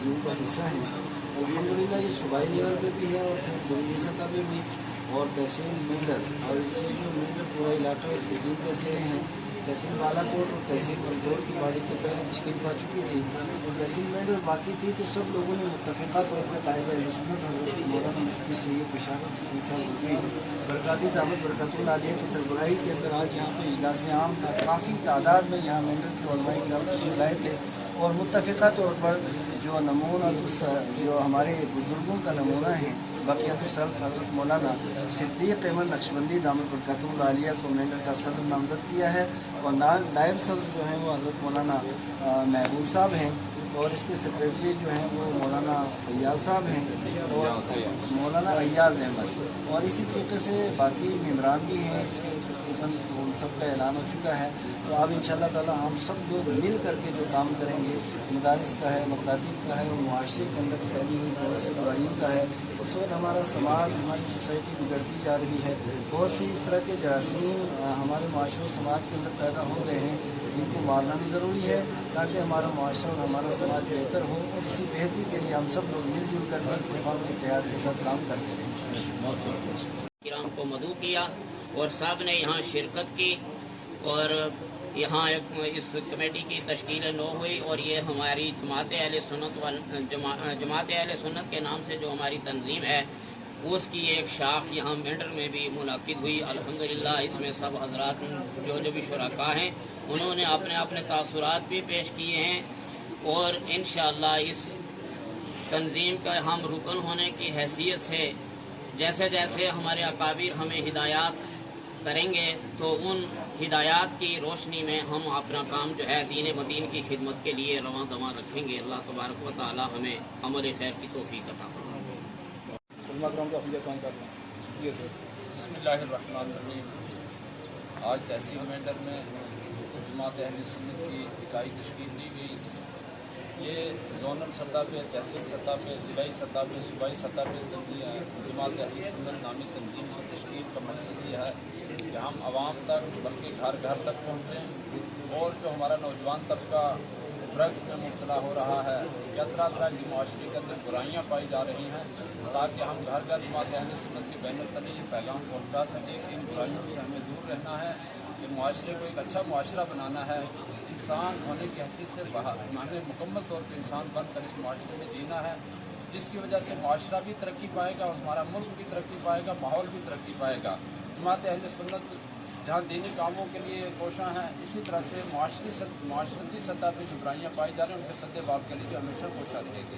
तंजीम का हिस्सा हैं। अल्हम्दुलिल्लाह ये सूबाई लेवल पे भी है और फिर ज़िली सतह पे भी, और तहसील मेंढर, और इससे जो मेंढर पूरा इलाका इसके 3 तहसीलें हैं, तहसील बालाकोट और तहसील बलकोट की बाड़ी के पहले तश्कील पा चुकी थी, और तहसील मेंढर बाकी थी। तो सब लोगों ने मुत्तफ़िक़ा तौर पर कायद अहल-सुन्नत हज़रत मौलाना मुफ्ती सैयद बशारत हुसैन साहब रिज़वी बरकाती दावत बरकतुल आलिया की सरबराही के अंदर आज यहाँ पे इजलास आम था। काफ़ी तादाद में यहाँ मेंढर के उलमाए किराम तशरीफ़ लाए थे, और मुत्तफ़िक़ा तौर पर जो नमूना जो हमारे बुज़ुर्गों का नमूना है बक़ियतुस्सल्फ़ हज़रत मौलाना सिद्दीक़ अहमद नक्शबंदी दामत बरकतुल आलिया को मेंढर का सदर नामज़द किया है, और नायब सदर जो हैं वो हज़रत मौलाना महबूब साहब हैं, और इसके सेक्रेटरी जो हैं वो मौलाना फैयाज साहब हैं और मौलाना अय्याज़ अहमद, और इसी तरीके से बाकी मेम्बरान भी हैं इसके, तकरीबन उन सब का ऐलान हो चुका है। तो अब इंशाअल्लाह ताला हम सब लोग मिल करके जो काम करेंगे, मदारिस का है, मकातिब का है, और मुआशरे के अंदर फैली हुई बहुत सी बुराइयों का है। इस वक्त हमारा समाज, हमारी सोसाइटी बिगड़ती जा रही है, बहुत सी इस तरह के जरासीम हमारे माशरे समाज के अंदर पैदा हो गए हैं, इनको मारना भी ज़रूरी है ताकि हमारा माशरा और हमारा समाज बेहतर हो, और इसी बेहतरी के लिए हम सब लोग मिलजुल कर इत्तेफाक इत्तेहाद के साथ काम करते रहें। किराम को मदऊ किया और सब ने यहाँ शिरकत की, और यहाँ इस कमेटी की तश्कील नौ हुई, और ये हमारी जमात अहले सुन्नत के नाम से जो हमारी तंजीम है उसकी एक शाख यहाँ मेंढर में भी मुनाकिद हुई। अल्हम्दुलिल्लाह इसमें सब हजरात जो भी शुरका हैं उन्होंने अपने अपने तासुरात भी पेश किए हैं, और इंशाअल्लाह इस तंजीम का हम रुकन होने की हैसियत से जैसे जैसे हमारे अकाबिर हमें हिदायत करेंगे तो उन हिदायत की रोशनी में हम अपना काम जो है दीन मदीन की खिदमत के लिए रवां दवा रखेंगे। अल्लाह तबारक व तआला हमें अमल खैर की तौफीक अता फरमाए। बिस्मिल्लाहिर्रहमानिर्रहीम। आज तहसील मेंढर में जमात अहले सुन्नत की इकाई तश्कील दी गई। ये जोनल सतह पे, तहसील सतह पे, ज़िलाई सतह पे, सूबाई सतह पे जमात अहले सुन्नत नामी तंजीम की तश्कील का मकसद ये है कि हम आवाम तक बल्कि घर घर तक पहुँचें, और जो हमारा नौजवान तबका ड्रग्स में मुब्तला हो रहा है या तरह तरह की माशरे के अंदर बुराइयाँ पाई जा रही हैं, ताकि हम घर घर जमात अहले सुन्नत की बैनर तले ये पैगाम पहुँचा सकें कि इन बुराइयों से हमें दूर रहना है, कि माशरे को एक अच्छा माशरा बनाना है, इंसान होने की हैसियत से हमें मुकम्मल तौर पर इंसान बनकर इस माशरे में जीना है, जिसकी वजह से माशरा भी तरक्की पाएगा और हमारा मुल्क भी तरक्की पाएगा, माहौल भी तरक्की पाएगा। जमात अहले सुन्नत जहाँ दीनी कामों के लिए कोशां हैं, इसी तरह से माशरती सतह पर जो बुराइयाँ पाई जा रही हैं उनके सद्देबाब के लिए हमेशा कोशा रहेगी।